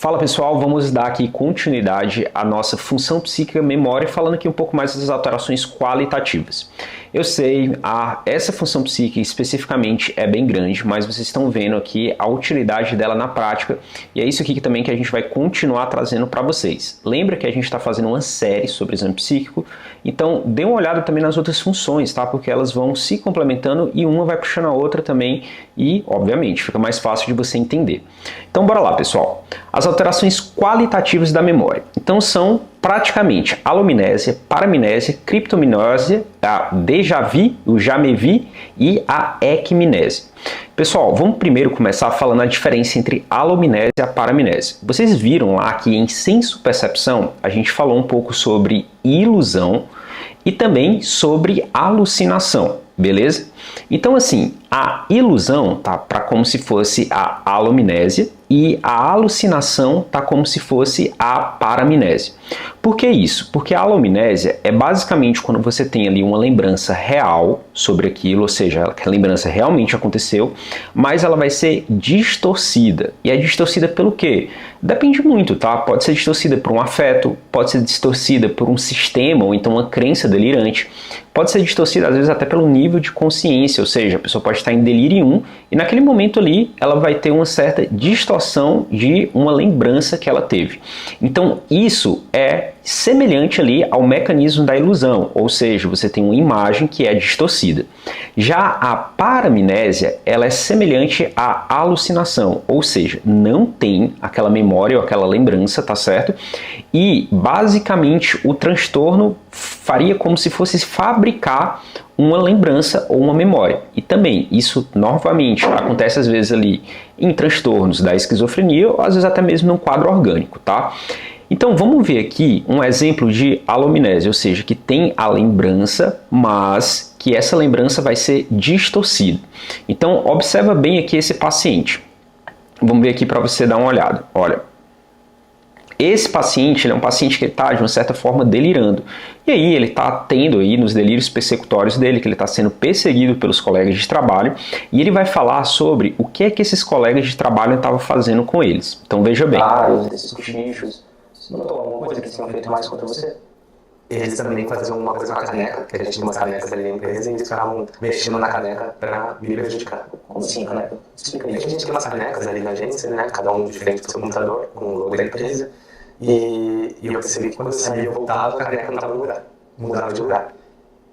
Fala pessoal, vamos dar aqui continuidade à nossa função psíquica memória, falando aqui um pouco mais das alterações qualitativas. Eu sei, essa função psíquica especificamente é bem grande, mas vocês estão vendo aqui a utilidade dela na prática e é isso aqui também que a gente vai continuar trazendo para vocês. Lembra que a gente está fazendo uma série sobre exame psíquico, então dê uma olhada também nas outras funções, tá? Porque elas vão se complementando e uma vai puxando a outra também e, obviamente, fica mais fácil de você entender. Então bora lá, pessoal. As alterações qualitativas da memória. Então são praticamente alomnésia, paramnésia, criptomnésia, a déjà vu, o já me vi e a equimnésia. Pessoal, vamos primeiro começar falando a diferença entre alomnésia e a paramnésia. Vocês viram lá que em senso-percepção a gente falou um pouco sobre ilusão e também sobre alucinação, beleza? Então assim, a ilusão tá para como se fosse a alomnésia e a alucinação tá como se fosse a paramnésia. Por que isso? Porque a alomnésia é basicamente quando você tem ali uma lembrança real sobre aquilo, ou seja, que a lembrança realmente aconteceu, mas ela vai ser distorcida. E é distorcida pelo quê? Depende muito, tá? Pode ser distorcida por um afeto, pode ser distorcida por um sistema ou então uma crença delirante, pode ser distorcida às vezes até pelo nível de consciência, ou seja, a pessoa pode estar em delírio 1 e naquele momento ali ela vai ter uma certa distorção de uma lembrança que ela teve. Então isso é semelhante ali ao mecanismo da ilusão, ou seja, você tem uma imagem que é distorcida. Já a paramnésia, ela é semelhante à alucinação, ou seja, não tem aquela memória ou aquela lembrança, tá certo? E basicamente o transtorno faria como se fosse fabricar uma lembrança ou uma memória. E também isso novamente acontece às vezes ali em transtornos da esquizofrenia ou às vezes até mesmo num quadro orgânico, tá? Então vamos ver aqui um exemplo de alomnésia, ou seja, que tem a lembrança, mas que essa lembrança vai ser distorcida. Então observa bem aqui esse paciente. Vamos ver aqui para você dar uma olhada. Olha, esse paciente ele é um paciente que está de uma certa forma delirando. E aí ele está tendo aí nos delírios persecutórios dele, que ele está sendo perseguido pelos colegas de trabalho, e ele vai falar sobre o que é que esses colegas de trabalho estavam fazendo com eles. Então veja bem. Esses bichos, você notou alguma coisa que eles tinham feito mais contra você? Eles também faziam uma coisa com a caneca, que a gente tinha umas canecas ali na empresa, e eles ficavam mexendo na caneca pra me prejudicar. Como assim, caneca? Explica aí. A gente tinha umas canecas ali na agência, né? Cada um diferente do seu computador, com o logo da empresa. E eu percebi que quando eu saía, eu voltava, a caneca não estava no lugar. Mudava de lugar.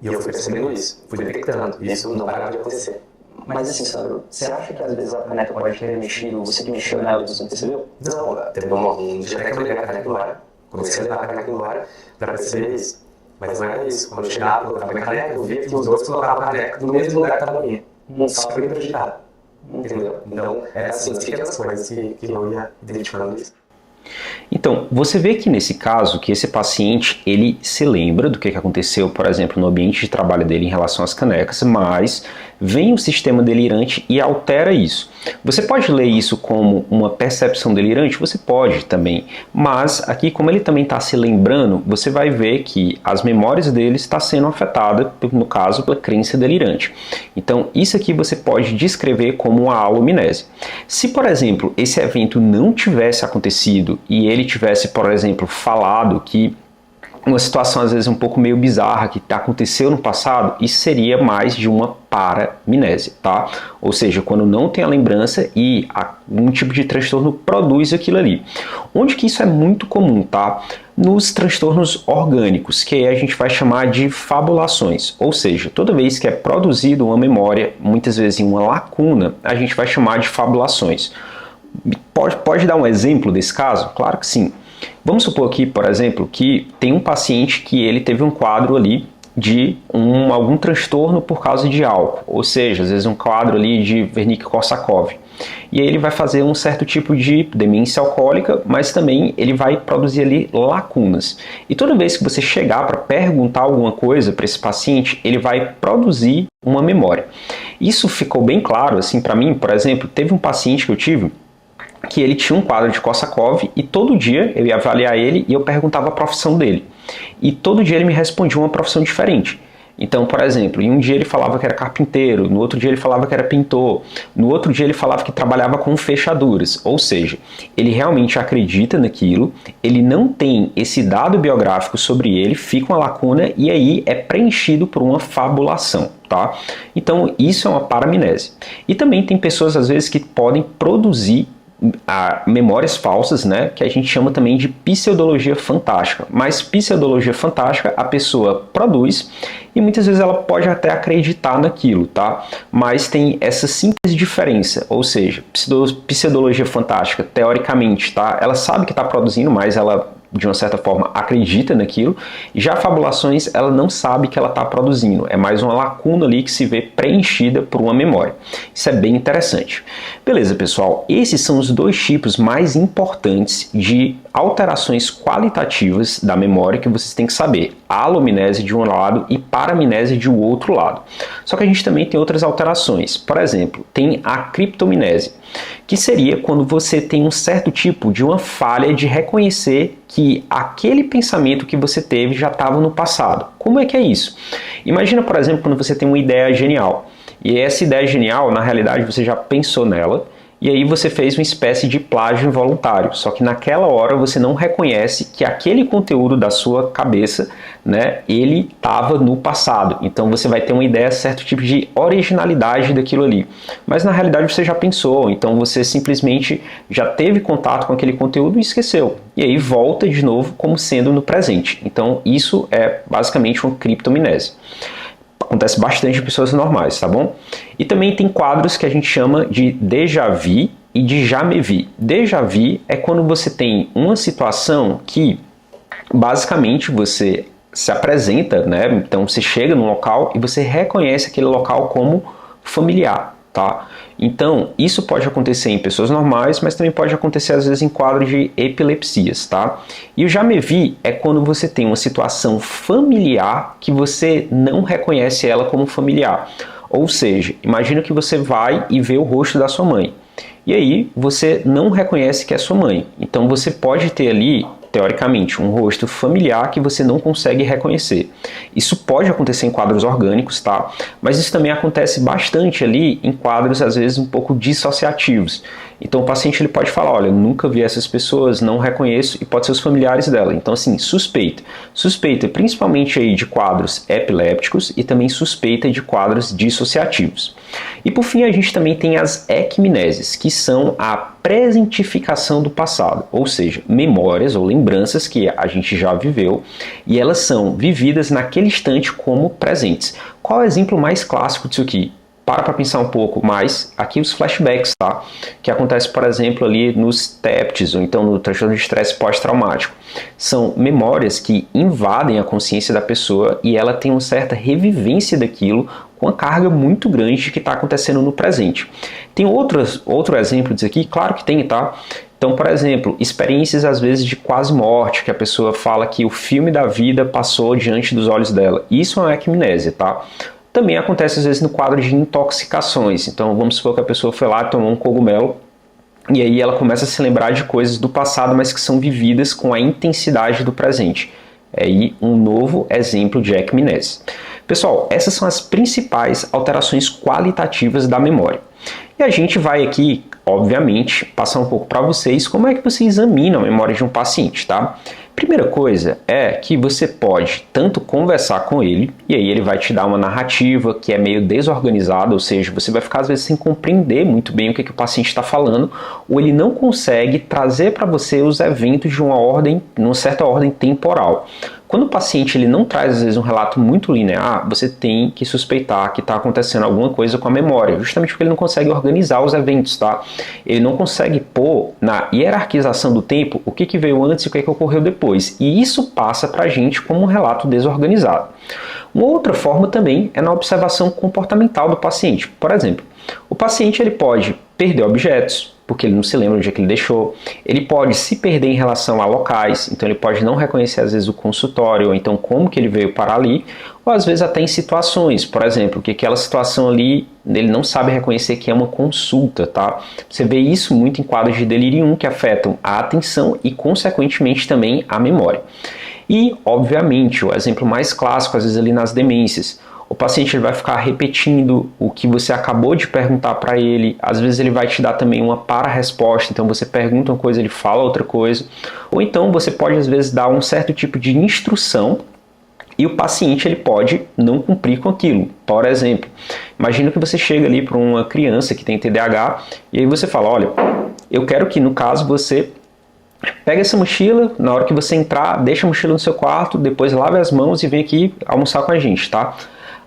E eu fui percebendo isso, fui detectando. E isso não parava de acontecer. Mas assim, Sandro, você acha que às vezes a caneca pode ter mexido, você que mexeu nela e você não percebeu? Não, teve um dia até que eu levei a caneca embora. Comecei a levar a caneca embora pra perceber isso. Mas não era isso. Quando eu chegava, eu colocava minha caneca, eu via que os outros colocavam a caneca no mesmo lugar que estava a minha. Só para me prejudicar. Entendeu? Então, era assim, as pequenas coisas que eu ia identificando isso. Então, você vê que nesse caso, que esse paciente, ele se lembra do que aconteceu, por exemplo, no ambiente de trabalho dele em relação às canecas, mas vem o sistema delirante e altera isso. Você pode ler isso como uma percepção delirante? Você pode também, mas aqui, como ele também está se lembrando, você vai ver que as memórias dele estão sendo afetadas, no caso, pela crença delirante. Então, isso aqui você pode descrever como uma alomnésia. Se, por exemplo, esse evento não tivesse acontecido e ele tivesse, por exemplo, falado que uma situação às vezes um pouco meio bizarra que aconteceu no passado, isso seria mais de uma paramnésia, tá? Ou seja, quando não tem a lembrança e um tipo de transtorno produz aquilo ali. Onde que isso é muito comum, tá? Nos transtornos orgânicos, que aí a gente vai chamar de fabulações. Ou seja, toda vez que é produzida uma memória, muitas vezes em uma lacuna, a gente vai chamar de fabulações. Pode dar um exemplo desse caso? Claro que sim. Vamos supor aqui, por exemplo, que tem um paciente que ele teve um quadro ali de algum transtorno por causa de álcool, ou seja, às vezes um quadro ali de Wernicke-Korsakoff. E aí ele vai fazer um certo tipo de demência alcoólica, mas também ele vai produzir ali lacunas. E toda vez que você chegar para perguntar alguma coisa para esse paciente, ele vai produzir uma memória. Isso ficou bem claro assim para mim, por exemplo, teve um paciente que eu tive que ele tinha um quadro de Korsakoff e todo dia eu ia avaliar ele e eu perguntava a profissão dele. E todo dia ele me respondia uma profissão diferente. Então, por exemplo, em um dia ele falava que era carpinteiro, no outro dia ele falava que era pintor, no outro dia ele falava que trabalhava com fechaduras. Ou seja, ele realmente acredita naquilo, ele não tem esse dado biográfico sobre ele, fica uma lacuna e aí é preenchido por uma fabulação. Tá? Então, isso é uma paramnese. E também tem pessoas, às vezes, que podem produzir memórias falsas, né, que a gente chama também de pseudologia fantástica. Mas pseudologia fantástica a pessoa produz e muitas vezes ela pode até acreditar naquilo, tá? Mas tem essa simples diferença, ou seja, pseudologia fantástica, teoricamente, tá? Ela sabe que está produzindo, mas ela de uma certa forma acredita naquilo, e já fabulações ela não sabe que ela está produzindo, é mais uma lacuna ali que se vê preenchida por uma memória. Isso é bem interessante. Beleza, pessoal, esses são os dois tipos mais importantes de alterações qualitativas da memória que vocês têm que saber. A alomnese de um lado e paramnese de outro lado. Só que a gente também tem outras alterações. Por exemplo, tem a criptomnese, que seria quando você tem um certo tipo de uma falha de reconhecer que aquele pensamento que você teve já estava no passado. Como é que é isso? Imagina, por exemplo, quando você tem uma ideia genial. E essa ideia genial, na realidade, você já pensou nela, e aí você fez uma espécie de plágio involuntário, só que naquela hora você não reconhece que aquele conteúdo da sua cabeça, né, ele estava no passado. Então você vai ter uma ideia, certo tipo de originalidade daquilo ali. Mas na realidade você já pensou, então você simplesmente já teve contato com aquele conteúdo e esqueceu. E aí volta de novo como sendo no presente. Então isso é basicamente uma criptomnese. Acontece bastante em pessoas normais, tá bom? E também tem quadros que a gente chama de déjà vu e de jamais vu. Déjà vu é quando você tem uma situação que basicamente você se apresenta, né? Então você chega num local e você reconhece aquele local como familiar, tá? Então, isso pode acontecer em pessoas normais, mas também pode acontecer às vezes em quadros de epilepsias, tá? E o jamais vu é quando você tem uma situação familiar que você não reconhece ela como familiar. Ou seja, imagina que você vai e vê o rosto da sua mãe. E aí você não reconhece que é sua mãe. Então você pode ter ali, teoricamente, um rosto familiar que você não consegue reconhecer. Isso pode acontecer em quadros orgânicos, tá? Mas isso também acontece bastante ali em quadros, às vezes, um pouco dissociativos. Então o paciente ele pode falar, olha, nunca vi essas pessoas, não reconheço, e pode ser os familiares dela. Então assim, suspeita. Suspeita principalmente aí de quadros epilépticos e também suspeita de quadros dissociativos. E por fim a gente também tem as ecmneses, que são a presentificação do passado, ou seja, memórias ou lembranças que a gente já viveu e elas são vividas naquele instante como presentes. Qual é o exemplo mais clássico disso aqui? Para pensar um pouco mais, aqui os flashbacks, tá? Que acontece, por exemplo, ali nos TEPTs, ou então no transtorno de estresse pós-traumático. São memórias que invadem a consciência da pessoa e ela tem uma certa revivência daquilo com uma carga muito grande que está acontecendo no presente. Tem outro exemplo disso aqui? Claro que tem, tá? Então, por exemplo, experiências às vezes de quase morte, que a pessoa fala que o filme da vida passou diante dos olhos dela. Isso é uma ecmnese, tá? Também acontece às vezes no quadro de intoxicações. Então vamos supor que a pessoa foi lá, tomou um cogumelo e aí ela começa a se lembrar de coisas do passado, mas que são vividas com a intensidade do presente. É aí um novo exemplo de ecmnese. Pessoal, essas são as principais alterações qualitativas da memória. E a gente vai aqui, obviamente, passar um pouco para vocês como é que você examina a memória de um paciente, tá? Primeira coisa é que você pode tanto conversar com ele, e aí ele vai te dar uma narrativa que é meio desorganizada, ou seja, você vai ficar às vezes sem compreender muito bem o que o paciente está falando, ou ele não consegue trazer para você os eventos de numa certa ordem temporal. Quando o paciente ele não traz, às vezes, um relato muito linear, você tem que suspeitar que está acontecendo alguma coisa com a memória, justamente porque ele não consegue organizar os eventos, tá? Ele não consegue pôr na hierarquização do tempo o que veio antes e o que ocorreu depois. E isso passa para a gente como um relato desorganizado. Uma outra forma também é na observação comportamental do paciente. Por exemplo, o paciente ele pode perder objetos, porque ele não se lembra onde é que ele deixou. Ele pode se perder em relação a locais, então ele pode não reconhecer às vezes o consultório, ou então como que ele veio parar ali, ou às vezes até em situações, por exemplo, que aquela situação ali ele não sabe reconhecer que é uma consulta, tá? Você vê isso muito em quadros de delírio 1 que afetam a atenção e consequentemente também a memória. E, obviamente, o exemplo mais clássico, às vezes ali nas demências, o paciente ele vai ficar repetindo o que você acabou de perguntar para ele, às vezes ele vai te dar também uma para-resposta, então você pergunta uma coisa, ele fala outra coisa, ou então você pode às vezes dar um certo tipo de instrução e o paciente ele pode não cumprir com aquilo. Por exemplo, imagina que você chega ali para uma criança que tem TDAH e aí você fala, olha, eu quero que no caso você pega essa mochila, na hora que você entrar, deixa a mochila no seu quarto, depois lave as mãos e vem aqui almoçar com a gente, tá?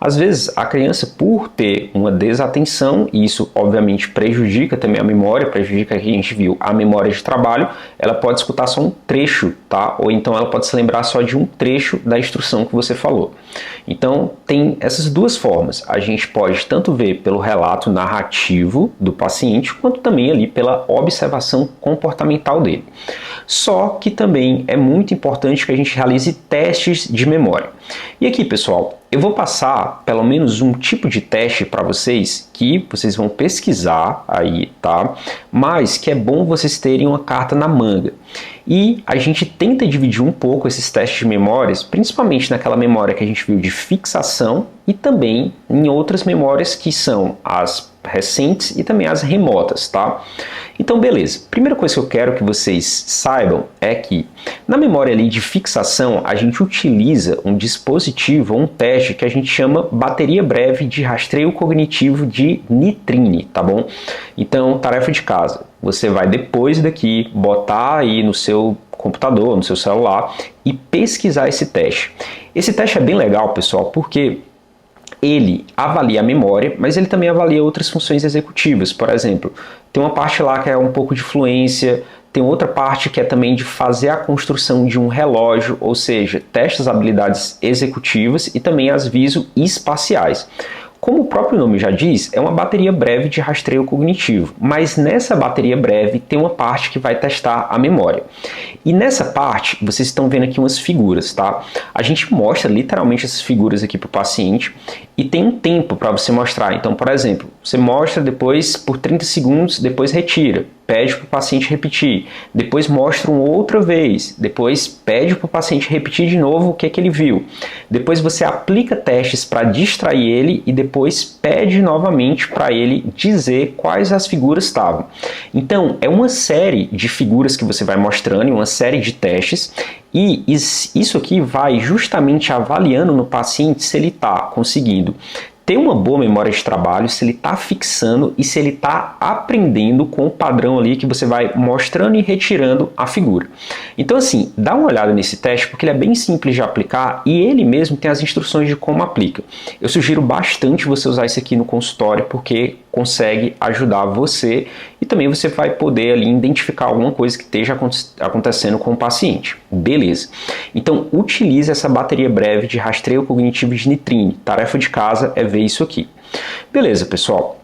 Às vezes a criança, por ter uma desatenção, e isso obviamente prejudica também a memória, prejudica, que a gente viu, a memória de trabalho, ela pode escutar só um trecho, tá? Ou então ela pode se lembrar só de um trecho da instrução que você falou. Então tem essas duas formas, a gente pode tanto ver pelo relato narrativo do paciente, quanto também ali pela observação comportamental dele. Só que também é muito importante que a gente realize testes de memória. E aqui, pessoal, eu vou passar pelo menos um tipo de teste para vocês que vocês vão pesquisar aí, tá? Mas que é bom vocês terem uma carta na manga. E a gente tenta dividir um pouco esses testes de memórias, principalmente naquela memória que a gente viu de fixação e também em outras memórias que são as recentes e também as remotas, tá? Então, beleza. Primeira coisa que eu quero que vocês saibam é que na memória ali de fixação, a gente utiliza um dispositivo, um teste que a gente chama bateria breve de rastreio cognitivo de Nitrine, tá bom? Então, tarefa de casa. Você vai depois daqui botar aí no seu computador, no seu celular e pesquisar esse teste. Esse teste é bem legal, pessoal, porque ele avalia a memória, mas ele também avalia outras funções executivas. Por exemplo, tem uma parte lá que é um pouco de fluência, tem outra parte que é também de fazer a construção de um relógio, ou seja, testa as habilidades executivas e também as visoespaciais. Como o próprio nome já diz, é uma bateria breve de rastreio cognitivo, mas nessa bateria breve tem uma parte que vai testar a memória. E nessa parte, vocês estão vendo aqui umas figuras, tá? A gente mostra literalmente essas figuras aqui para o paciente e tem um tempo para você mostrar. Então, por exemplo, você mostra depois por 30 segundos, depois retira. Pede para o paciente repetir, depois mostra uma outra vez, depois pede para o paciente repetir de novo o que ele viu. Depois você aplica testes para distrair ele e depois pede novamente para ele dizer quais as figuras estavam. Então, é uma série de figuras que você vai mostrando, uma série de testes, e isso aqui vai justamente avaliando no paciente se ele está conseguindo ter uma boa memória de trabalho, se ele está fixando e se ele está aprendendo com o padrão ali que você vai mostrando e retirando a figura. Então assim, dá uma olhada nesse teste porque ele é bem simples de aplicar e ele mesmo tem as instruções de como aplica. Eu sugiro bastante você usar isso aqui no consultório porque consegue ajudar você e também você vai poder ali identificar alguma coisa que esteja acontecendo com o paciente. Beleza. Então utilize essa bateria breve de rastreio cognitivo de Nitrine. Tarefa de casa é ver isso aqui. Beleza, pessoal.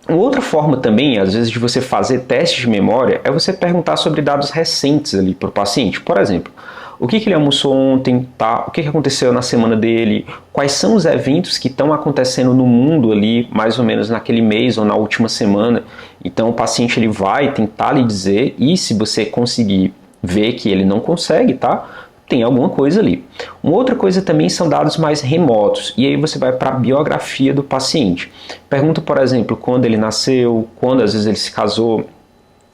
Uma outra forma também, às vezes, de você fazer testes de memória é você perguntar sobre dados recentes ali para o paciente. Por exemplo, o que ele almoçou ontem, tá? O que aconteceu na semana dele, quais são os eventos que estão acontecendo no mundo ali, mais ou menos naquele mês ou na última semana. Então o paciente ele vai tentar lhe dizer e se você conseguir ver que ele não consegue, tá? Tem alguma coisa ali. Uma outra coisa também são dados mais remotos, e aí você vai para a biografia do paciente. Pergunta, por exemplo, quando ele nasceu, quando às vezes ele se casou,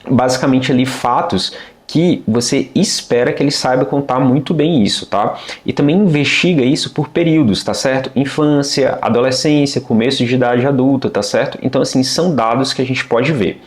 basicamente ali fatos que você espera que ele saiba contar muito bem isso, tá? E também investiga isso por períodos, tá certo? Infância, adolescência, começo de idade adulta, tá certo? Então, assim, são dados que a gente pode ver.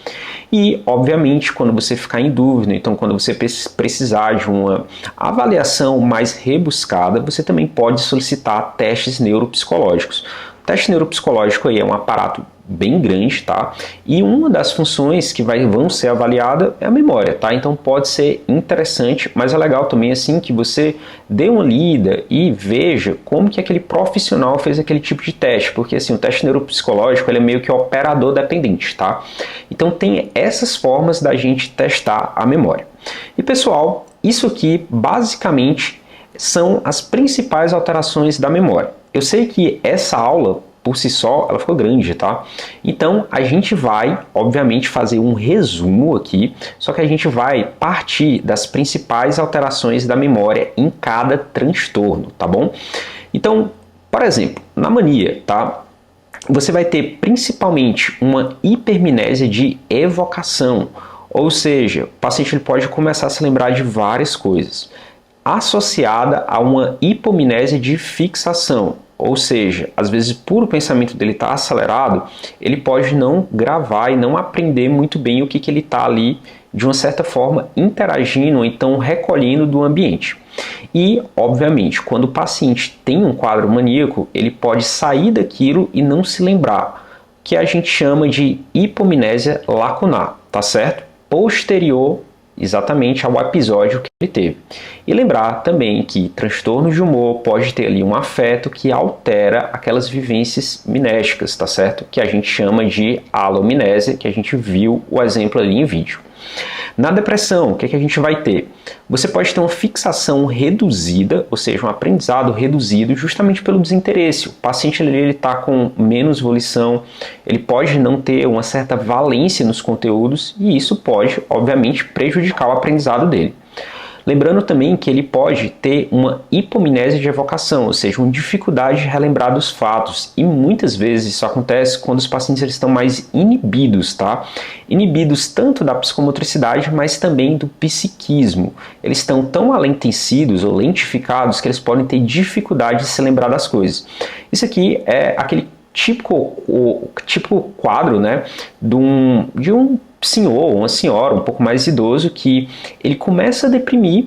E, obviamente, quando você ficar em dúvida, então quando você precisar de uma avaliação mais rebuscada, você também pode solicitar testes neuropsicológicos. O teste neuropsicológico aí é um aparato bem grande, tá? E uma das funções que vão ser avaliada é a memória, tá? Então pode ser interessante, mas é legal também assim que você dê uma lida e veja como que aquele profissional fez aquele tipo de teste, porque assim, o teste neuropsicológico ele é meio que operador dependente, tá? Então tem essas formas da gente testar a memória. E pessoal, isso aqui basicamente são as principais alterações da memória. Eu sei que essa aula por si só, ela ficou grande, tá? Então, a gente vai, obviamente, fazer um resumo aqui, só que a gente vai partir das principais alterações da memória em cada transtorno, tá bom? Então, Por exemplo, na mania, tá? Você vai ter principalmente uma hipermnésia de evocação, ou seja, o paciente ele pode começar a se lembrar de várias coisas, associada a uma hipomnésia de fixação, ou seja, às vezes por o pensamento dele estar acelerado, ele pode não gravar e não aprender muito bem o que ele está ali, de uma certa forma, interagindo ou então recolhendo do ambiente. E, obviamente, quando o paciente tem um quadro maníaco, ele pode sair daquilo e não se lembrar, que a gente chama de hipomnésia lacunar, tá certo? Posterior exatamente ao episódio que ele teve. E lembrar também que transtorno de humor pode ter ali um afeto que altera aquelas vivências mnésticas, tá certo? Que a gente chama de alomnésia, que a gente viu o exemplo ali em vídeo. Na depressão, o que a gente vai ter? Você pode ter uma fixação reduzida, ou seja, um aprendizado reduzido justamente pelo desinteresse. O paciente ele está com menos volição, ele pode não ter uma certa valência nos conteúdos e isso pode, obviamente, prejudicar o aprendizado dele. Lembrando também que ele pode ter uma hipomnésia de evocação, ou seja, uma dificuldade de relembrar dos fatos. E muitas vezes isso acontece quando os pacientes eles estão mais inibidos, tá? Inibidos tanto da psicomotricidade, mas também do psiquismo. Eles estão tão alentecidos ou lentificados que eles podem ter dificuldade de se lembrar das coisas. Isso aqui é aquele típico quadro, né, de um senhor ou uma senhora um pouco mais idoso que ele começa a deprimir,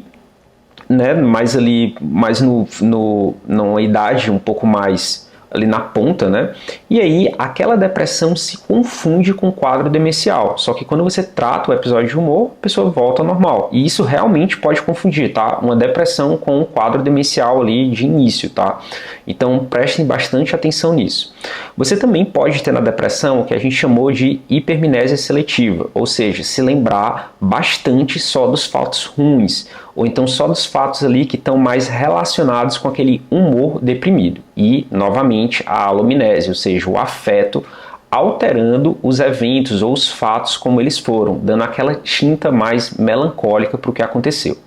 né, mais numa idade um pouco mais ali na ponta, né? E aí aquela depressão se confunde com o quadro demencial. Só que quando você trata o episódio de humor, a pessoa volta ao normal. E isso realmente pode confundir, tá? Uma depressão com um quadro demencial ali de início, tá? Então prestem bastante atenção nisso. Você também pode ter na depressão o que a gente chamou de hipermnésia seletiva, ou seja, se lembrar bastante só dos fatos ruins, ou então só dos fatos ali que estão mais relacionados com aquele humor deprimido. E, novamente, a alomnésia, ou seja, o afeto alterando os eventos ou os fatos como eles foram, dando aquela tinta mais melancólica para o que aconteceu.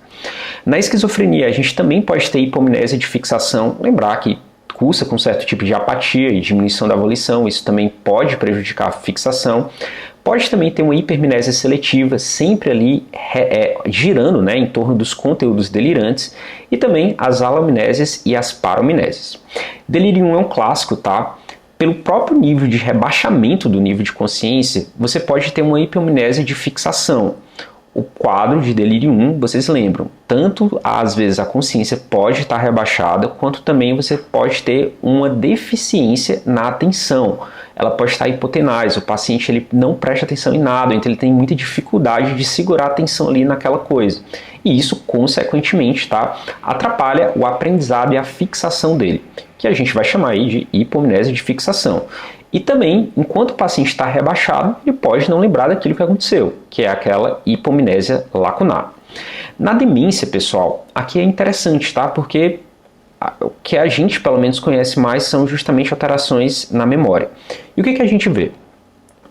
Na esquizofrenia, a gente também pode ter hipomnésia de fixação, lembrar que cursa com certo tipo de apatia e diminuição da volição, isso também pode prejudicar a fixação. Pode também ter uma hipermnésia seletiva, sempre ali girando, né, em torno dos conteúdos delirantes, e também as alomnésias e as paromnésias. Delírio 1 é um clássico, tá? Pelo próprio nível de rebaixamento do nível de consciência, você pode ter uma hipomnésia de fixação. O quadro de delírio 1, vocês lembram, tanto às vezes a consciência pode estar rebaixada, quanto também você pode ter uma deficiência na atenção. Ela pode estar hipotenase, o paciente ele não presta atenção em nada, então ele tem muita dificuldade de segurar a atenção ali naquela coisa. E isso, consequentemente, tá, atrapalha o aprendizado e a fixação dele, que a gente vai chamar aí de hipomnésia de fixação. E também, enquanto o paciente está rebaixado, ele pode não lembrar daquilo que aconteceu, que é aquela hipomnésia lacunar. Na demência, pessoal, aqui é interessante, tá? Porque o que a gente, pelo menos, conhece mais são justamente alterações na memória. E o que a gente vê?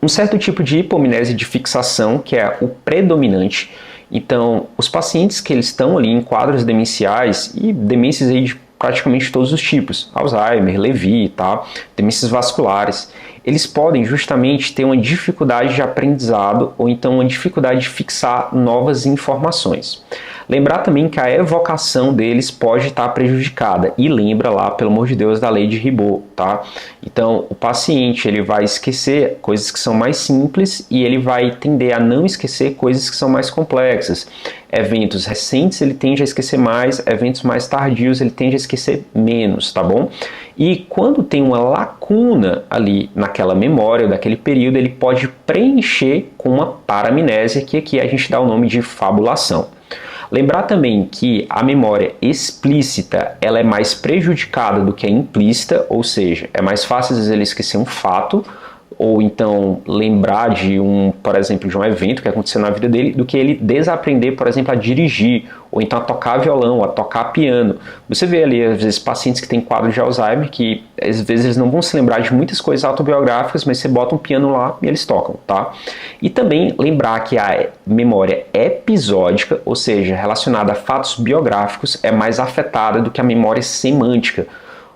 Um certo tipo de hipomnésia de fixação, que é o predominante. Então, os pacientes que eles estão ali em quadros demenciais, e demências aí de praticamente todos os tipos, Alzheimer, Lewy, tá? Demências vasculares, eles podem justamente ter uma dificuldade de aprendizado ou então uma dificuldade de fixar novas informações. Lembrar também que a evocação deles pode estar prejudicada e lembra lá, pelo amor de Deus, da lei de Ribot, tá? Então, o paciente ele vai esquecer coisas que são mais simples e ele vai tender a não esquecer coisas que são mais complexas. Eventos recentes ele tende a esquecer mais, eventos mais tardios ele tende a esquecer menos, tá bom? E quando tem uma lacuna ali naquela memória, daquele período, ele pode preencher com uma paramnésia, que aqui a gente dá o nome de fabulação. Lembrar também que a memória explícita ela é mais prejudicada do que a implícita, ou seja, é mais fácil às vezes ele esquecer um fato, ou então lembrar de por exemplo, de um evento que aconteceu na vida dele, do que ele desaprender, por exemplo, a dirigir, ou então a tocar violão, a tocar piano. Você vê ali, às vezes, pacientes que têm quadro de Alzheimer, que às vezes eles não vão se lembrar de muitas coisas autobiográficas, mas você bota um piano lá e eles tocam, tá? E também lembrar que a memória episódica, ou seja, relacionada a fatos biográficos, é mais afetada do que a memória semântica.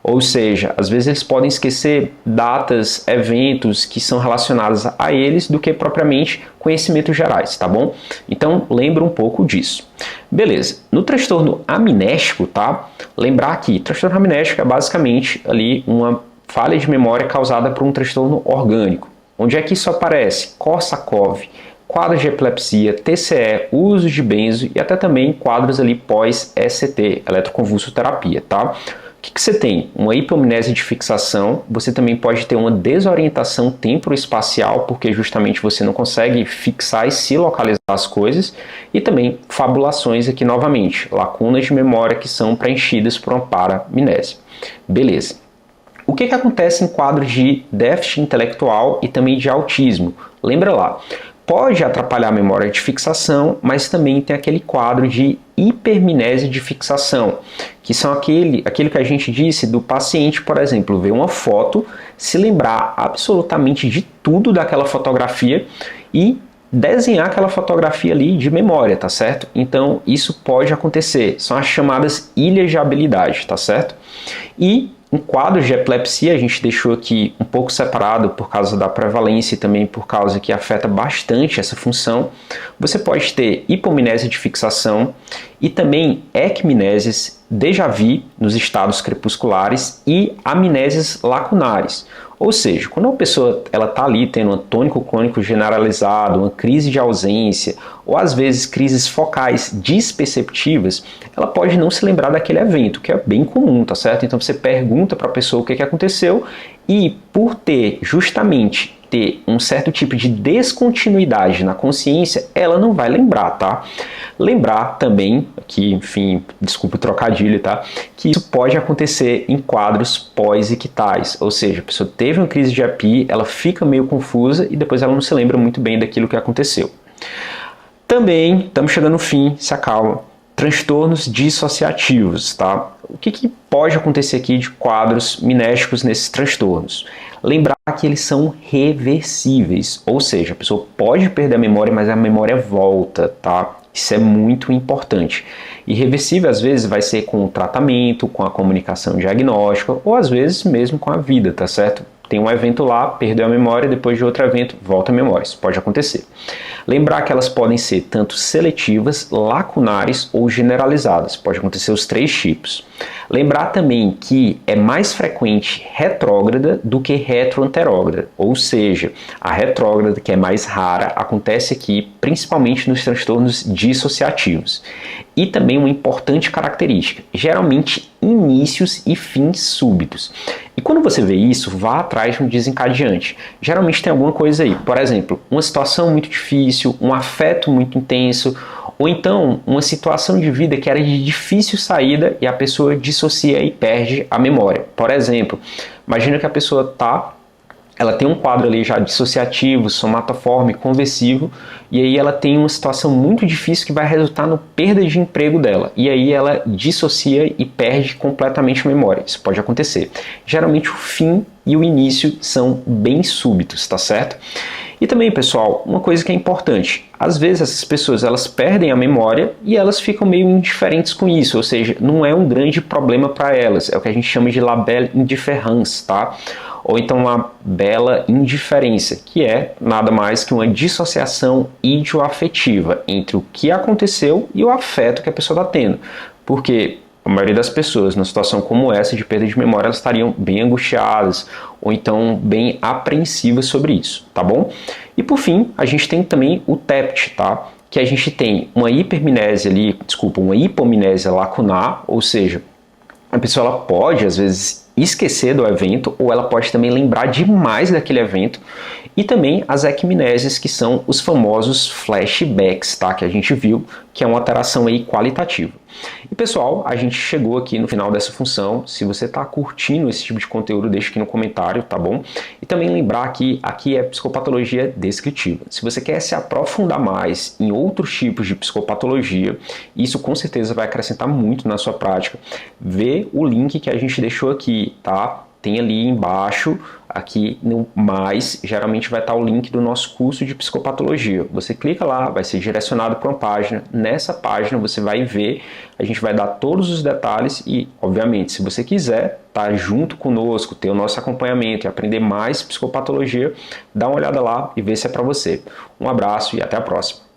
Ou seja, às vezes eles podem esquecer datas, eventos que são relacionados a eles do que propriamente conhecimentos gerais, tá bom? Então, lembra um pouco disso. Beleza. No transtorno amnésico, tá? Lembrar que transtorno amnésico é basicamente ali uma falha de memória causada por um transtorno orgânico. Onde é que isso aparece? Korsakoff, quadros de epilepsia, TCE, uso de benzo e até também quadros ali pós-ECT, eletroconvulsoterapia, tá? O que você tem? Uma hipomnese de fixação, você também pode ter uma desorientação temporoespacial, porque justamente você não consegue fixar e se localizar as coisas, e também fabulações aqui novamente, lacunas de memória que são preenchidas por uma paramnese. Beleza. O que acontece em quadros de déficit intelectual e também de autismo? Lembra lá, pode atrapalhar a memória de fixação, mas também tem aquele quadro de hipermnese de fixação, que são aquele que a gente disse do paciente, por exemplo, ver uma foto, se lembrar absolutamente de tudo daquela fotografia e desenhar aquela fotografia ali de memória, tá certo? Então, isso pode acontecer. São as chamadas ilhas de habilidade, tá certo? E em quadros de epilepsia, a gente deixou aqui um pouco separado por causa da prevalência e também por causa que afeta bastante essa função. Você pode ter hipomnese de fixação e também ecmneses, déjà vu nos estados crepusculares e amnésias lacunares. Ou seja, quando a pessoa está ali tendo um tônico-clônico generalizado, uma crise de ausência, ou às vezes crises focais desperceptivas, ela pode não se lembrar daquele evento, que é bem comum, tá certo? Então você pergunta para a pessoa o que aconteceu e por ter justamente um certo tipo de descontinuidade na consciência, ela não vai lembrar, tá? Lembrar também, que enfim, desculpa o trocadilho, tá? Que isso pode acontecer em quadros pós-ictais, ou seja, a pessoa teve uma crise de EPI, ela fica meio confusa e depois ela não se lembra muito bem daquilo que aconteceu. Também, estamos chegando no fim, se acalma, transtornos dissociativos, tá? O que pode acontecer aqui de quadros mnésicos nesses transtornos? Lembrar que eles são reversíveis, ou seja, a pessoa pode perder a memória, mas a memória volta, tá? Isso é muito importante. E reversível, às vezes, vai ser com o tratamento, com a comunicação diagnóstica, ou às vezes mesmo com a vida, tá certo? Tem um evento lá, perdeu a memória, depois de outro evento, volta a memória. Isso pode acontecer. Lembrar que elas podem ser tanto seletivas, lacunares ou generalizadas. Pode acontecer os três tipos. Lembrar também que é mais frequente retrógrada do que retroanterógrada. Ou seja, a retrógrada, que é mais rara, acontece aqui principalmente nos transtornos dissociativos. E também uma importante característica, geralmente inícios e fins súbitos. E quando você vê isso, vá atrás de um desencadeante. Geralmente tem alguma coisa aí, por exemplo, uma situação muito difícil, um afeto muito intenso, ou então uma situação de vida que era de difícil saída e a pessoa dissocia e perde a memória. Por exemplo, imagina que a pessoa ela tem um quadro ali já dissociativo, somatoforme, conversivo, e aí ela tem uma situação muito difícil que vai resultar no perda de emprego dela. E aí ela dissocia e perde completamente a memória. Isso pode acontecer. Geralmente o fim e o início são bem súbitos, tá certo? E também, pessoal, uma coisa que é importante. Às vezes essas pessoas elas perdem a memória e elas ficam meio indiferentes com isso, ou seja, não é um grande problema para elas. É o que a gente chama de la belle indifférence, tá? Ou então uma bela indiferença, que é nada mais que uma dissociação idioafetiva entre o que aconteceu e o afeto que a pessoa está tendo. Porque a maioria das pessoas, numa situação como essa de perda de memória, elas estariam bem angustiadas ou então bem apreensivas sobre isso, tá bom? E por fim, a gente tem também o TEPT, tá? Que a gente tem uma uma hipomnésia lacunar, ou seja, a pessoa ela pode, às vezes, esquecer do evento, ou ela pode também lembrar demais daquele evento, e também as ecmnésias, que são os famosos flashbacks, tá? Que a gente viu, que é uma alteração aí qualitativa. E pessoal, a gente chegou aqui no final dessa função. Se você está curtindo esse tipo de conteúdo, deixa aqui no comentário, tá bom? E também lembrar que aqui é psicopatologia descritiva. Se você quer se aprofundar mais em outros tipos de psicopatologia, isso com certeza vai acrescentar muito na sua prática. Vê o link que a gente deixou aqui, tá? tem ali embaixo, aqui no mais, geralmente vai estar o link do nosso curso de psicopatologia. Você clica lá, vai ser direcionado para uma página. Nessa página você vai ver, a gente vai dar todos os detalhes e, obviamente, se você quiser estar junto conosco, ter o nosso acompanhamento e aprender mais psicopatologia, dá uma olhada lá e vê se é para você. Um abraço e até a próxima.